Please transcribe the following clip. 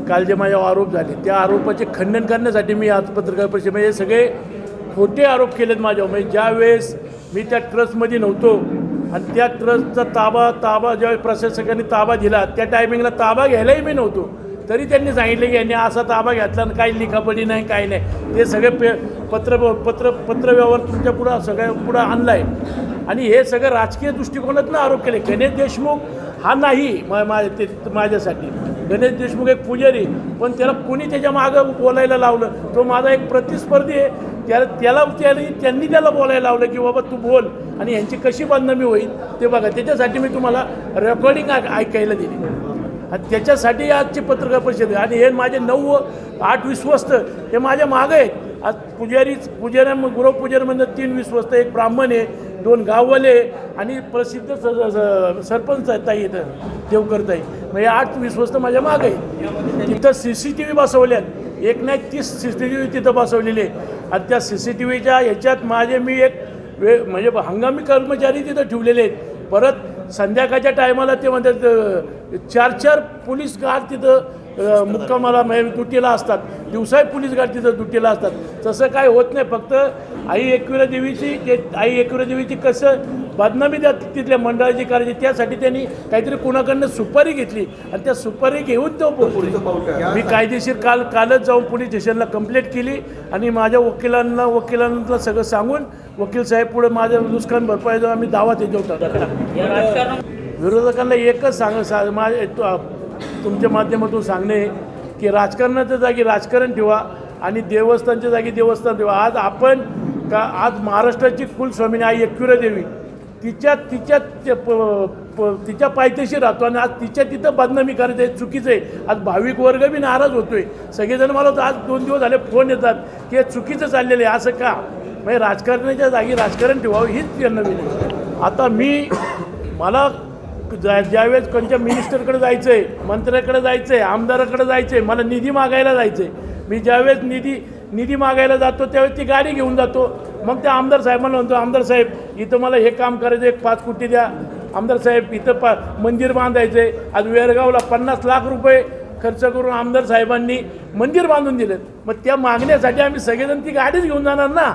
काल जे माझ्यावर आरोप झाले त्या आरोपाचे खंडन करण्यासाठी मी आज पत्रकार परिषदेमध्ये सगळे खोटे आरोप केलेत माझ्यावर. म्हणजे ज्या वेळेस मी त्या ट्रस्टमध्ये नव्हतो आणि त्या ट्रस्टचा ताबा ज्यावेळेस प्रशासकांनी ताबा दिला त्या टायमिंगला ताबा घ्यायलाही मी नव्हतो, तरी त्यांनी सांगितले की यांनी असा ताबा घेतला आणि काही लिखापडी नाही काही नाही. ते सगळे पत्रव्यवहार तुमच्या पुढं सगळ्या पुढं आणला आहे आणि हे सगळं राजकीय दृष्टिकोनातून आरोप केले. गणेश देशमुख हा नाही माझ्यासाठी. गणेश देशमुख एक पुजारी, पण त्याला कोणी त्याच्या मागं बोलायला लावलं? तो माझा एक प्रतिस्पर्धी आहे. त्यांनी त्याला बोलायला लावलं की बाबा तू बोल आणि यांची कशी बदनामी होईल ते बघा. त्याच्यासाठी मी तुम्हाला रेकॉर्डिंग ऐकायला दिली आणि त्याच्यासाठी आजची पत्रकार परिषद. आणि हे माझे 9-8 विश्वस्त हे माझ्या मागं आहेत. आज गृहपुजारीमध्ये 3 विश्वस्त, एक ब्राह्मण आहे, 2 गाववाले आणि प्रसिद्ध सरपंच ताई इथं देवकरताई. म्हणजे 8 विश्वस्त माझ्या मागं आहे. तिथं CCTV बसवल्यात, एक नाही 30 CCTV तिथं बसवलेले आणि त्या CCTVच्या ह्याच्यात मी एक म्हणजे हंगामी कर्मचारी तिथं ठेवलेले आहेत. परत संध्याकाळच्या टायमाला ते म्हणतात 4 पोलीस गार्ड तिथं मुक्कामाला ड्युटीला असतात, दिवसाही पोलीस गार्ड तिथं ड्युटीला असतात. तसं काय होत नाही. फक्त आई एकविरा देवीची कसं बदनामी त्या तिथल्या मंडळाची करायची त्यासाठी त्यांनी काहीतरी कुणाकडनं सुपारी घेतली आणि त्या सुपारी घेऊन तो मी कायदेशीर कालच जाऊन पोलीस स्टेशनला कंप्लेंट केली आणि माझ्या वकिलांना सगळं सांगून वकील साहेब पुढे माझं नुकसान भरपाई जाऊन आम्ही दावा त्याच्यावर. विरोधकांना एकच तुमच्या माध्यमातून सांगणे की राजकारणाच्या जागी राजकारण ठेवा आणि देवस्थानच्या जागी देवस्थान ठेवा. आज महाराष्ट्राची कुलस्वामिनी आई एकविरा देवी तिच्या पायथ्याशी राहतो आणि आज तिथं बदनामी करायचं आहे, चुकीचं आहे. आज भाविक वर्ग बी नाराज होतोय. सगळेजण मला आज 2 दिवस झाले फोन येतात की हे चुकीचं चाललेलं आहे. असं का? म्हणजे राजकारणाच्या जागी राजकारण ठेवावं हीच त्यांना विनंती. आता मला ज्यावेळेस कोणत्या मिनिस्टरकडे जायचं आहे, मंत्र्याकडे जायचं आहे, आमदाराकडे जायचं आहे, मला निधी मागायला जायचं आहे, मी ज्यावेळेस निधी मागायला जातो त्यावेळेस ती गाडी घेऊन जातो. मग त्या आमदार साहेबांना म्हणतो, आमदार साहेब इथं मला हे काम करायचं, 5 कोटी द्या. आमदार साहेब इथं मंदिर बांधायचं आहे. आज वेरगावला 50 लाख रुपये खर्च करून आमदार साहेबांनी मंदिर बांधून दिलं. मग त्या मागण्यासाठी आम्ही सगळेजण ती गाडीच घेऊन जाणार ना.